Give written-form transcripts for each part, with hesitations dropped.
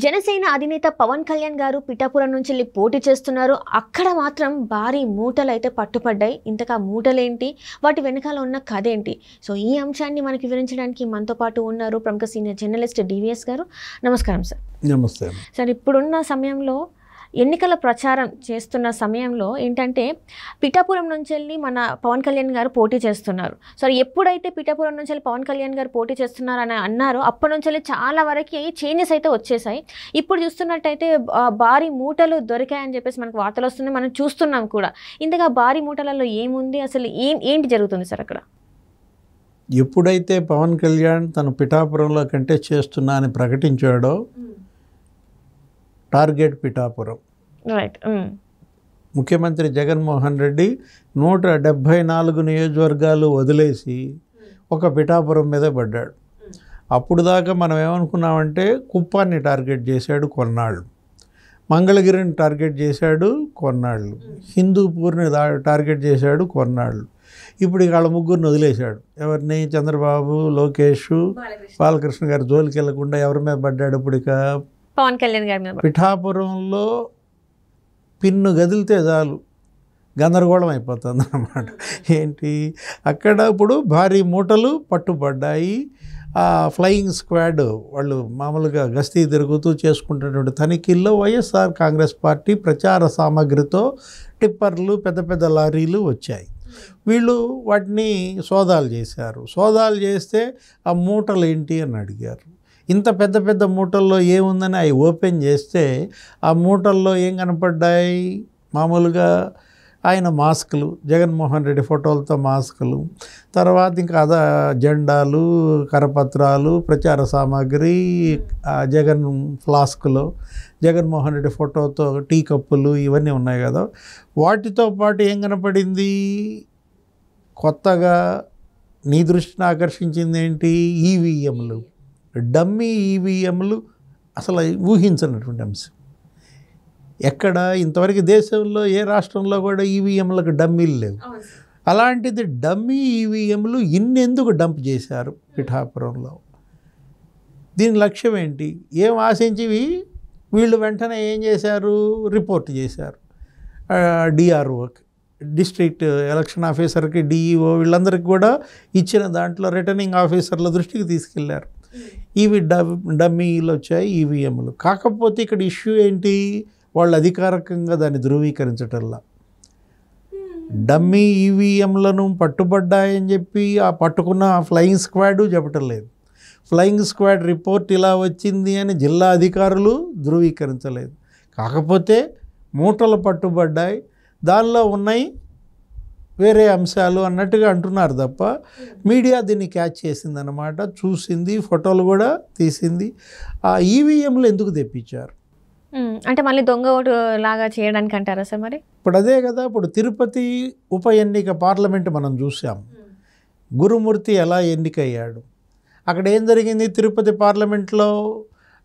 జనసేన అధినేత పవన్ కళ్యాణ్ గారు పిఠాపురం నుంచి వెళ్ళి పోటీ చేస్తున్నారు. అక్కడ మాత్రం భారీ మూటలు అయితే పట్టుపడ్డాయి. ఇంతకా మూటలేంటి, వాటి వెనకాల ఉన్న కథ ఏంటి? సో ఈ అంశాన్ని మనకి వివరించడానికి మనతో పాటు ఉన్నారు ప్రముఖ సీనియర్ జర్నలిస్ట్ డివిఎస్ గారు. నమస్కారం సార్. నమస్తే సార్. ఇప్పుడున్న సమయంలో ఎన్నికల ప్రచారం చేస్తున్న సమయంలో ఏంటంటే పిఠాపురం నుంచి వెళ్ళి మన పవన్ కళ్యాణ్ గారు పోటీ చేస్తున్నారు. సో ఎప్పుడైతే పిఠాపురం నుంచి వెళ్ళి పవన్ కళ్యాణ్ గారు పోటీ చేస్తున్నారని అన్నారో అప్పటి నుంచి వెళ్ళి చాలా వరకు చేంజెస్ అయితే వచ్చేసాయి. ఇప్పుడు చూస్తున్నట్టయితే భారీ మూటలు దొరికాయని చెప్పేసి మనకు వార్తలు వస్తున్నాయి, మనం చూస్తున్నాం కూడా. ఇంతగా భారీ మూటలలో ఏముంది, అసలు ఏంటి జరుగుతుంది సార్ అక్కడ? ఎప్పుడైతే పవన్ కళ్యాణ్ తను పిఠాపురంలో కంటెస్ట్ చేస్తున్నా అని ప్రకటించాడో టార్గెట్ పిఠాపురం. రైట్. ముఖ్యమంత్రి జగన్మోహన్ రెడ్డి 174 నియోజకవర్గాలు వదిలేసి ఒక పిఠాపురం మీద పడ్డాడు. అప్పుడు దాకా మనం ఏమనుకున్నామంటే కుప్పాన్ని టార్గెట్ చేశాడు కొన్నాళ్ళు, మంగళగిరిని టార్గెట్ చేశాడు కొన్నాళ్ళు, హిందూపూర్ని టార్గెట్ చేశాడు కొన్నాళ్ళు. ఇప్పుడు వాళ్ళ ముగ్గురిని వదిలేశాడు. ఎవరిని? చంద్రబాబు, లోకేష్, బాలకృష్ణ గారు జోలికి వెళ్లకుండా ఎవరి మీద పడ్డాడు? ఇప్పుడు ఇక పవన్ కళ్యాణ్ గారి మీద. పిఠాపురంలో పిన్ను గదిలితే చాలు గందరగోళం అయిపోతుంది అన్నమాట. ఏంటి అక్కడ ఇప్పుడు భారీ మూటలు పట్టుబడ్డాయి. ఆ ఫ్లయింగ్ స్క్వాడ్ వాళ్ళు మామూలుగా గస్తీ తిరుగుతూ చేసుకుంటున్నటువంటి తనిఖీల్లో వైఎస్ఆర్ కాంగ్రెస్ పార్టీ ప్రచార సామగ్రితో టిప్పర్లు, పెద్ద పెద్ద లారీలు వచ్చాయి. వీళ్ళు వాటిని సోదాలు చేశారు. సోదాలు చేస్తే ఆ మూటలు ఏంటి అని అడిగారు. ఇంత పెద్ద పెద్ద మూటల్లో ఏముందని అవి ఓపెన్ చేస్తే ఆ మూటల్లో ఏం కనపడ్డాయి? మామూలుగా ఆయన మాస్కులు, జగన్మోహన్ రెడ్డి ఫోటోలతో మాస్కులు, తర్వాత ఇంకా జెండాలు, కరపత్రాలు, ప్రచార సామాగ్రి, జగన్ ఫ్లాస్కులో జగన్మోహన్ రెడ్డి ఫోటోతో టీ కప్పులు ఇవన్నీ ఉన్నాయి కదా. వాటితో పాటు ఏం కనపడింది? కొత్తగా నీ దృష్టిని ఆకర్షించింది ఏంటి? ఈవీఎంలు, డమ్మీ ఈవీఎంలు. అసలు ఊహించినటువంటి అంశం. ఎక్కడ ఇంతవరకు దేశంలో ఏ రాష్ట్రంలో కూడా ఈవీఎంలకు డమ్మీలు లేవు. అలాంటిది డమ్మీ ఈవీఎంలు ఇన్నెందుకు డంప్ చేశారు పిఠాపురంలో? దీని లక్ష్యం ఏంటి? ఏం ఆశించి వీళ్ళు వెంటనే ఏం చేశారు? రిపోర్ట్ చేశారు డిఆర్ఓకి, డిస్ట్రిక్ట్ ఎలక్షన్ ఆఫీసర్కి, డిఈఓ, వీళ్ళందరికీ కూడా ఇచ్చిన దాంట్లో రిటర్నింగ్ ఆఫీసర్ల దృష్టికి తీసుకెళ్లారు. ఇవి డమ్మీలు వచ్చాయి, ఈవీఎంలు. కాకపోతే ఇక్కడ ఇష్యూ ఏంటి? వాళ్ళు అధికారికంగా దాన్ని ధృవీకరించటంలా. డమ్మీ ఈవీఎంలను పట్టుబడ్డాయని చెప్పి ఆ పట్టుకున్న ఫ్లయింగ్ స్క్వాడ్ చెప్పటం లేదు. ఫ్లయింగ్ స్క్వాడ్ రిపోర్ట్ ఇలా వచ్చింది అని జిల్లా అధికారులు ధృవీకరించలేదు. కాకపోతే మూటలు పట్టుబడ్డాయి, దానిలో ఉన్నాయి వేరే అంశాలు అన్నట్టుగా అంటున్నారు తప్ప మీడియా దీన్ని క్యాచ్ చేసిందన్నమాట. చూసింది, ఫోటోలు కూడా తీసింది. ఆ ఈవీఎంలు ఎందుకు తెప్పించారు అంటే మళ్ళీ దొంగ ఓటు లాగా చేయడానికి అంటారా సార్? మరి ఇప్పుడు అదే కదా. ఇప్పుడు తిరుపతి ఉప ఎన్నిక పార్లమెంట్ మనం చూసాం. గురుమూర్తి ఎలా ఎన్నికయ్యాడు, అక్కడ ఏం జరిగింది? తిరుపతి పార్లమెంట్లో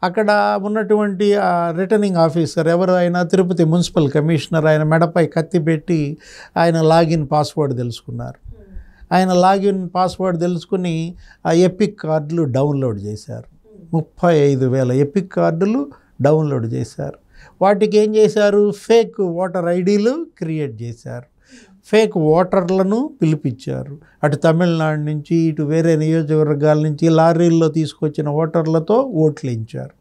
అక్కడ ఉన్నటువంటి రిటర్నింగ్ ఆఫీసర్ ఎవరు? ఆయన తిరుపతి మున్సిపల్ కమిషనర్. ఆయన మెడపై కత్తి పెట్టి ఆయన లాగిన్ పాస్వర్డ్ తెలుసుకున్నారు. ఆయన లాగిన్ పాస్వర్డ్ తెలుసుకుని ఆ ఎపిక్ కార్డులు డౌన్లోడ్ చేశారు. 35,000 ఎపిక్ కార్డులు డౌన్లోడ్ చేశారు. వాటికి ఏం చేశారు? ఫేక్ ఓటర్ ఐడీలు క్రియేట్ చేశారు. ఫేక్ ఓటర్లను పిలిపించారు. అటు తమిళనాడు నుంచి, ఇటు వేరే నియోజకవర్గాల నుంచి లారీల్లో తీసుకొచ్చిన ఓటర్లతో ఓట్లు వేయించారు.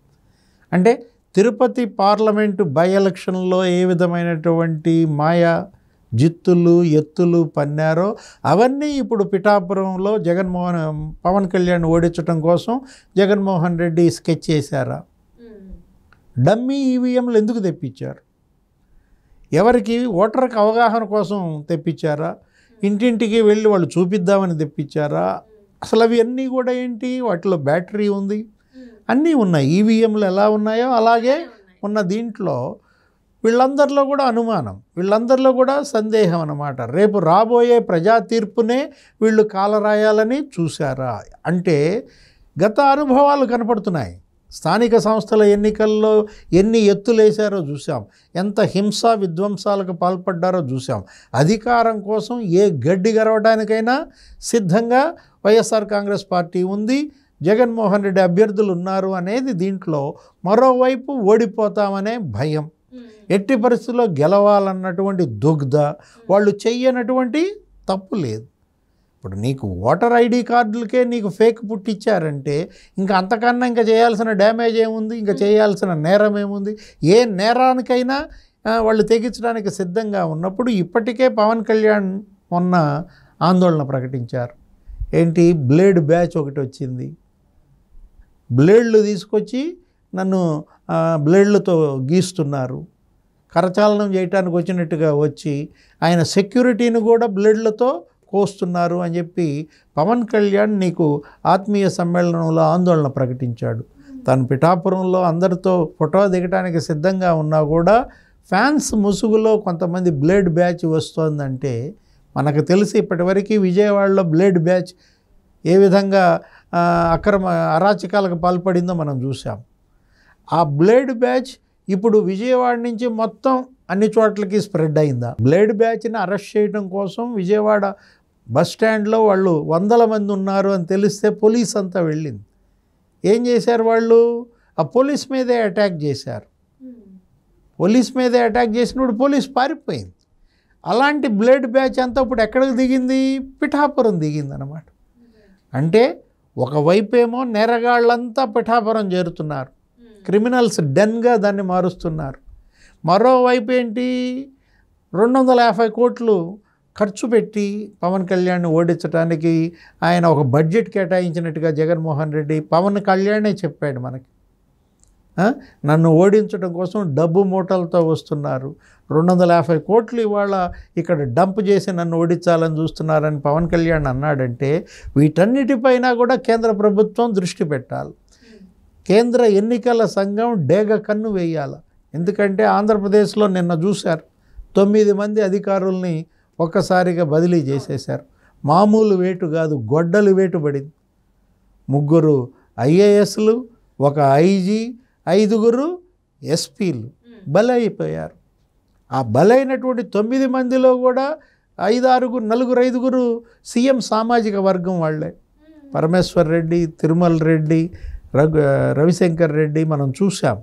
అంటే తిరుపతి పార్లమెంటు బై ఎలక్షన్లో ఏ విధమైనటువంటి మాయా జిత్తులు, ఎత్తులు పన్నారో అవన్నీ ఇప్పుడు పిఠాపురంలో పవన్ కళ్యాణ్ ఓడించడం కోసం జగన్మోహన్ రెడ్డి స్కెచ్ చేశారా? డమ్మీ ఈవీఎంలు ఎందుకు తెప్పించారు? ఎవరికి? ఓటర్కి అవగాహన కోసం తెప్పించారా? ఇంటింటికి వెళ్ళి వాళ్ళు చూపిద్దామని తెప్పించారా? అసలు అవి అన్నీ కూడా ఏంటి? వాటిలో బ్యాటరీ ఉంది, అన్నీ ఉన్నాయి. ఈవీఎంలు ఎలా ఉన్నాయో అలాగే ఉన్న దీంట్లో వీళ్ళందరిలో కూడా అనుమానం, వీళ్ళందరిలో కూడా సందేహం అన్నమాట. రేపు రాబోయే ప్రజా తీర్పునే వీళ్ళు కాలరాయాలని చూశారా? అంటే గత అనుభవాలు కనపడుతున్నాయి. స్థానిక సంస్థల ఎన్నికల్లో ఎన్ని ఎత్తులేశారో చూసాం, ఎంత హింసా విధ్వంసాలకు పాల్పడ్డారో చూసాం. అధికారం కోసం ఏ గడ్డి గరవడానికైనా సిద్ధంగా వైఎస్ఆర్ కాంగ్రెస్ పార్టీ ఉంది. జగన్మోహన్ రెడ్డి అభ్యర్థులు ఉన్నారు అనేది దీంట్లో, మరోవైపు ఓడిపోతామనే భయం, ఎట్టి పరిస్థితుల్లో గెలవాలన్నటువంటి దుగ్ధ, వాళ్ళు చెయ్యనటువంటి తప్పు లేదు. ఇప్పుడు నీకు ఓటర్ ఐడి కార్డులకే నీకు ఫేక్ పుట్టించారంటే ఇంకా అంతకన్నా ఇంకా చేయాల్సిన డ్యామేజ్ ఏముంది, ఇంకా చేయాల్సిన నేరం ఏముంది? ఏ నేరానికైనా వాళ్ళు తెగించడానికి సిద్ధంగా ఉన్నప్పుడు ఇప్పటికే పవన్ కళ్యాణ్ మొన్న ఆందోళన ప్రకటించారు. ఏంటి, బ్లేడ్ బ్యాచ్ ఒకటి వచ్చింది, బ్లేడ్లు తీసుకొచ్చి నన్ను బ్లేడ్లతో గీస్తున్నారు, కరచాలనం చేయడానికి వచ్చినట్టుగా వచ్చి ఆయన సెక్యూరిటీని కూడా బ్లేడ్లతో కోస్తున్నారు అని చెప్పి పవన్ కళ్యాణ్ నీకు ఆత్మీయ సమ్మేళనంలో ఆందోళన ప్రకటించాడు. తను పిఠాపురంలో అందరితో ఫోటో దిగడానికి సిద్ధంగా ఉన్నా కూడా ఫ్యాన్స్ ముసుగులో కొంతమంది బ్లేడ్ బ్యాచ్ వస్తోందంటే మనకు తెలిసి ఇప్పటివరకు విజయవాడలో బ్లేడ్ బ్యాచ్ ఏ విధంగా అక్రమ అరాచకాలకు పాల్పడిందో మనం చూసాం. ఆ బ్లేడ్ బ్యాచ్ ఇప్పుడు విజయవాడ నుంచి మొత్తం అన్ని చోట్లకి స్ప్రెడ్ అయిందా? బ్లేడ్ బ్యాచ్ని అరెస్ట్ చేయడం కోసం విజయవాడ బస్ స్టాండ్లో వాళ్ళు 100 మంది ఉన్నారు అని తెలిస్తే పోలీస్ అంతా వెళ్ళింది. ఏం చేశారు వాళ్ళు? ఆ పోలీస్ మీదే అటాక్ చేశారు. పోలీస్ మీదే అటాక్ చేసినప్పుడు పోలీస్ పారిపోయింది. అలాంటి బ్లేడ్ బ్యాచ్ అంతా ఇప్పుడు ఎక్కడికి దిగింది? పిఠాపురం దిగింది అన్నమాట. అంటే ఒకవైపేమో నేరగాళ్ళంతా పిఠాపురం చేరుతున్నారు, క్రిమినల్స్ డెన్గా దాన్ని మారుస్తున్నారు. మరోవైపు ఏంటి, 250 కోట్లు ఖర్చు పెట్టి పవన్ కళ్యాణ్ని ఓడించడానికి ఆయన ఒక బడ్జెట్ కేటాయించినట్టుగా జగన్మోహన్ రెడ్డి, పవన్ కళ్యాణే చెప్పాడు మనకి, నన్ను ఓడించడం కోసం డబ్బు మూటలతో వస్తున్నారు, 250 కోట్లు ఇవాళ ఇక్కడ డంప్ చేసి నన్ను ఓడించాలని చూస్తున్నారని పవన్ కళ్యాణ్ అన్నాడంటే వీటన్నిటిపైన కూడా కేంద్ర ప్రభుత్వం దృష్టి పెట్టాలి. కేంద్ర ఎన్నికల సంఘం డేగ కన్ను వేయాలి. ఎందుకంటే ఆంధ్రప్రదేశ్లో నిన్న చూశారు, 9 మంది అధికారుల్ని ఒక్కసారిగా బదిలీ చేసేశారు. మామూలు వేటు కాదు, గొడ్డలు వేటు పడింది. 3 ఐఏఎస్లు, 1 ఐజీ, 5 ఎస్పీలు బలైపోయారు. ఆ బలైనటువంటి 9 మందిలో కూడా 4-5 సీఎం సామాజిక వర్గం వాళ్ళే. పరమేశ్వర్ రెడ్డి, తిరుమల రెడ్డి, రవిశంకర్ రెడ్డి మనం చూసాం.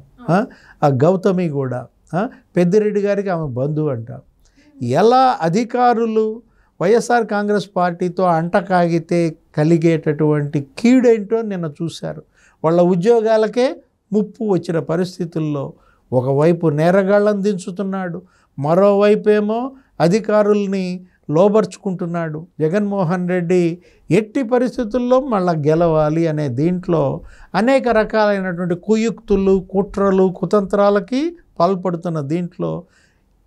ఆ గౌతమి కూడా పెద్దిరెడ్డి గారికి ఆమె బంధువు అంట. ఎలా అధికారులు వైఎస్ఆర్ కాంగ్రెస్ పార్టీతో అంటకాగితే కలిగేటటువంటి కీడేంటో నిన్న చూశారు. వాళ్ళ ఉద్యోగాలకే ముప్పు వచ్చిన పరిస్థితుల్లో ఒకవైపు నేరగాళ్ళని దించుతున్నాడు, మరోవైపేమో అధికారుల్ని లోబర్చుకుంటున్నాడు. జగన్మోహన్ రెడ్డి ఎట్టి పరిస్థితుల్లో మళ్ళా గెలవాలి అనే దీంట్లో అనేక రకాలైనటువంటి కుయుక్తులు, కుట్రలు, కుతంత్రాలకి పాల్పడుతున్న దీంట్లో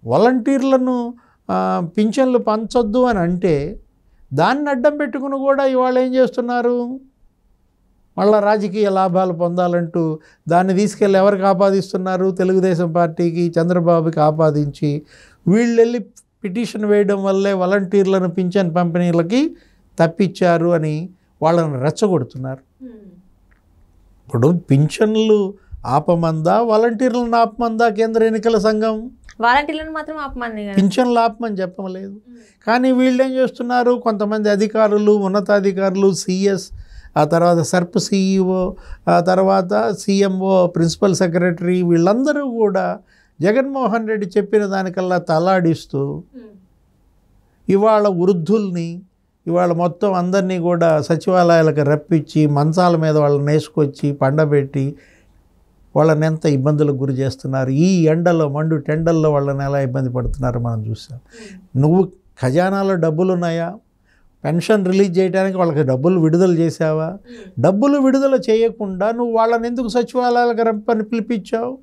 వాలంటీర్లను పింఛన్లు పంచొద్దు అని అంటే దాన్ని అడ్డం పెట్టుకుని కూడా ఇవాళ ఏం చేస్తున్నారు, మళ్ళా రాజకీయ లాభాలు పొందాలంటూ దాన్ని తీసుకెళ్ళి ఎవరికి ఆపాదిస్తున్నారు? తెలుగుదేశం పార్టీకి, చంద్రబాబుకి ఆపాదించి వీళ్ళు వెళ్ళి పిటిషన్ వేయడం వల్లే వాలంటీర్లను పింఛన్ పంపిణీలకి తప్పించారు అని వాళ్ళని రెచ్చగొడుతున్నారు. ఇప్పుడు పింఛన్లు ఆపమందా, వాలంటీర్లను ఆపమందా కేంద్ర ఎన్నికల సంఘం? వాలంటీర్లను మాత్రం ఆపమంది, పింఛన్లు ఆపమని చెప్పలేదు. కానీ వీళ్ళు ఏం చేస్తున్నారు, కొంతమంది అధికారులు, ఉన్నతాధికారులు, సిఎస్, ఆ తర్వాత సర్ప్ సిఇఓ, ఆ తర్వాత సిఎంఓ, ప్రిన్సిపల్ సెక్రటరీ, వీళ్ళందరూ కూడా జగన్మోహన్ రెడ్డి చెప్పిన దానికల్లా తలాడిస్తూ ఇవాళ వృద్ధుల్ని, ఇవాళ మొత్తం అందరినీ కూడా సచివాలయాలకు రప్పించి మంచాల మీద వాళ్ళని వేసుకొచ్చి పండబెట్టి వాళ్ళని ఎంత ఇబ్బందులకు గురి చేస్తున్నారు. ఈ ఎండలో మండు టెండల్లో వాళ్ళని ఎలా ఇబ్బంది పడుతున్నారు మనం చూసాం. నువ్వు ఖజానాలో డబ్బులు ఉన్నాయా? పెన్షన్ రిలీజ్ చేయడానికి వాళ్ళకి డబ్బులు విడుదల చేసావా? డబ్బులు విడుదల చేయకుండా నువ్వు వాళ్ళని ఎందుకు సచివాలయాలకు రప్పని పిలిపించావు?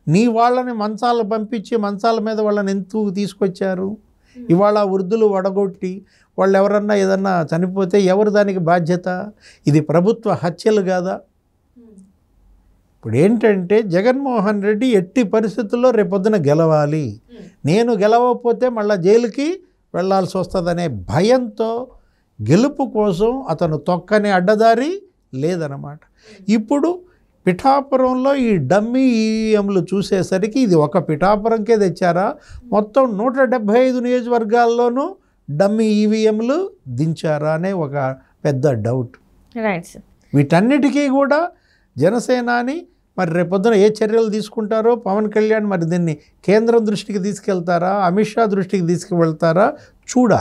నీ వాళ్ళని మంచాలు పంపించి మంచాల మీద వాళ్ళని ఎందుకు తీసుకొచ్చారు? ఇవాళ వృద్ధులు వడగొట్టి వాళ్ళు ఎవరన్నా ఏదన్నా చనిపోతే ఎవరు దానికి బాధ్యత? ఇది ప్రభుత్వ హత్యలు కాదా? ఇప్పుడు ఏంటంటే జగన్మోహన్ రెడ్డి ఎట్టి పరిస్థితుల్లో రేపొద్దున గెలవాలి, నేను గెలవకపోతే మళ్ళీ జైలుకి వెళ్లాల్సి వస్తుందనే భయంతో గెలుపు కోసం అతను తొక్కని అడ్డదారి లేదన్నమాట. ఇప్పుడు పిఠాపురంలో ఈ డమ్మీ ఈవీఎంలు చూసేసరికి ఇది ఒక పిఠాపురంకే తెచ్చారా, మొత్తం 175 నియోజకవర్గాల్లోనూ డమ్మీ ఈవీఎంలు దించారా అనే ఒక పెద్ద డౌట్. Right sir. వీటన్నిటికీ కూడా జనసేనాని మరి రేపొద్దున ఏ చర్యలు తీసుకుంటారో పవన్ కళ్యాణ్ మరి దీన్ని కేంద్రం దృష్టికి తీసుకెళ్తారా, అమిత్ షా దృష్టికి తీసుకువెళ్తారా చూడాలి.